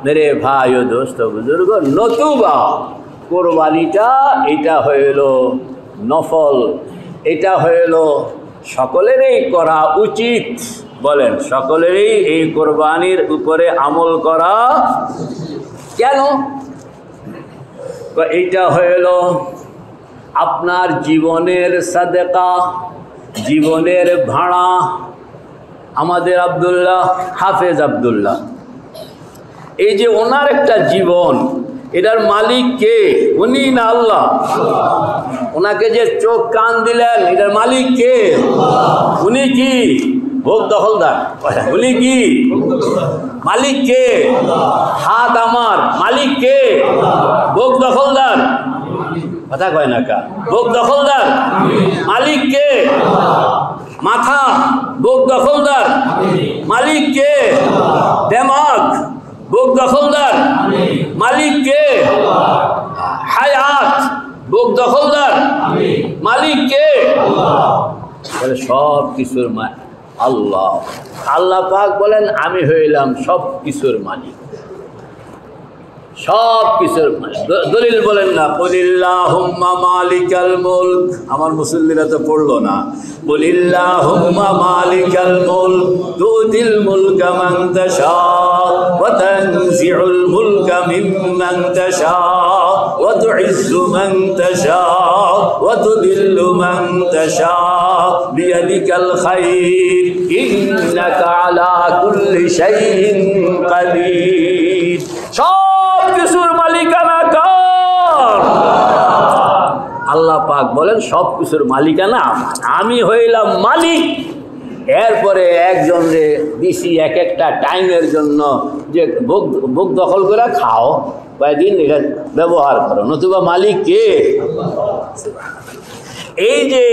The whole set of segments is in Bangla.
मेरे भाई ও দোস্ত বুজুর্গ, নতুবা কোরবানিটা এটা হইল নফল, এটা হইল সকলেরই করা উচিত। বলেন, সকলেরই এই কোরবানির উপরে আমল করা। কেন? এইটা হইল আপনার জীবনের সাদেকা, জীবনের ভাড়া। আমাদের আব্দুল্লাহ, হাফেজ আব্দুল্লাহ, এই যে ওনার একটা জীবন, এটার মালিক কে? উনি না আল্লাহ? ওনাকে যে চোখ কান দিলেন, এটার মালিক কে? উনি কি ভোগ দখলদার? উনি কি মালিক কে? হাত আমার মালিক কে? ভোগ দখলদার? কথা কয় না কা? ভোগ দখলদার মালিক কে? মাথা ভোগ দখলদার মালিক কে? দেমাগ ভোগ দখলদার মালিক কে? হায়াত ভোগ দখলদার মালিক কে? সব কিছুর আল্লাহ। আল্লাহ পাক বলেন, আমি হইলাম সব কিছুর মালিক, সব কিছুর মালিক। দলিল বলেন না, কুলিল্লাহুম্মা মালিকাল মুলক। আমার মুসল্লিরা তো পড়লো না। কুলিল্লাহুম্মা মালিকাল মুলক তুতিল মুলকা মান তাশা ওয়া তানজিউল মুলকা মিম্মান তাশা ওয়া তুইজ্জু মান তাশা ওয়া তুদিল্লু মান তাশা বিয়াদিকাল খায়র ইন্নাকা আলা কুল্লি শাইইন কাদির। সব কিছুর মালিকানা কার? আল্লাহ পাক বলেন, সব কিছুর মালিকানা আমি হইলাম মালিক। এরপরে একজন রে দিছি এক একটা টাইমের জন্য যে ভোগ দখল করে খাও, কয়েকদিন এটা ব্যবহার করো, নতুবা মালিক কে? এই যে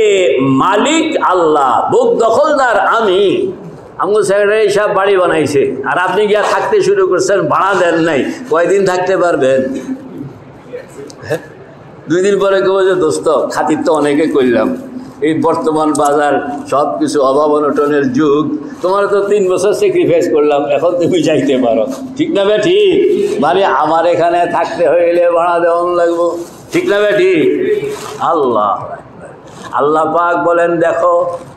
মালিক আল্লাহ, ভোগ দখলদার আমি। আমগো সেক্রেটারি সাহেব বাড়ি বানাইছে, আর আপনি গিয়া থাকতে শুরু করছেন, ভাড়া দেন নাই, কয়দিন থাকতে পারবেন? 2 দিন পরে কেউ যে দোস্ত খাতির তো অনেকে করলাম, এই বর্তমান বাজার সব কিছু অভাব অনটনের যুগ, তোমার তো 3 বছর স্যাক্রিফাইস করলাম, এখন তুমি যাইতে পারো, ঠিক না বে ঠিক? মানে আমার এখানে থাকতে হইলে ভাড়া দেওয়ান লাগবো, ঠিক না বে ঠিক? আল্লাহ আল্লাহ পাক বলেন, দেখো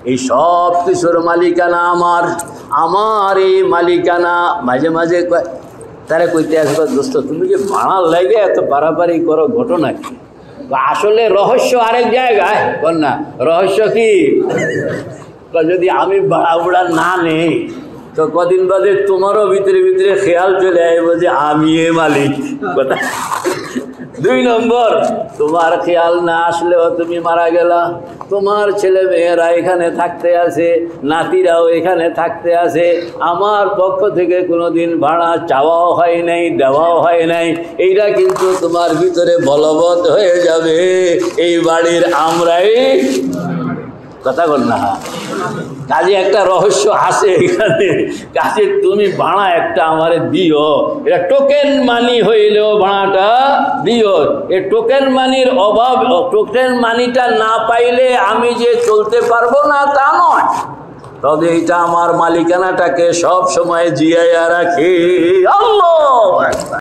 এই সব কিছুর মালিকানা আমার, আমার এই মালিকানা। মাঝে মাঝে তারা কইতে আসবে, দোস্ত তুমি যে ভাড়ার লাগে এত বাড়াবাড়ি করো, ঘটনা কি? আসলে রহস্য আরেক জায়গায়, বল না রহস্য কি? যদি আমি ভাড়া বুড়া না নেই তো কদিন বাদে তোমারও ভিতরে ভিতরে খেয়াল চলে আসবো যে আমি এ মালিক। কথা 2 নম্বর, তোমার খেয়াল না আসলেও তুমি মারা গেলা, তোমার ছেলে মেয়েরা এখানে থাকতে আছে, নাতিরাও এখানে থাকতে আছে, আমার পক্ষ থেকে কোনোদিন ভাড়া চাওয়াও হয় নাই, দেওয়াও হয় নাই, এইটা কিন্তু তোমার ভিতরে বলবৎ হয়ে যাবে, এই বাড়ির আমরাই। কথা বল না, কাজে একটা রহস্য আছে এখানে। কাজে তুমি ভাড়া একটা আমারে দিও, এটা টোকেন মানি হইলেও ভাড়াটা দিও। এই টোকেন মানির অভাব, টোকেন মানিটা না পাইলে আমি যে চলতে পারবো না তা নয়, তবে এটা আমার মালিকানাটাকে সব সময় জিয়াইয়া রাখি। আল্লাহ।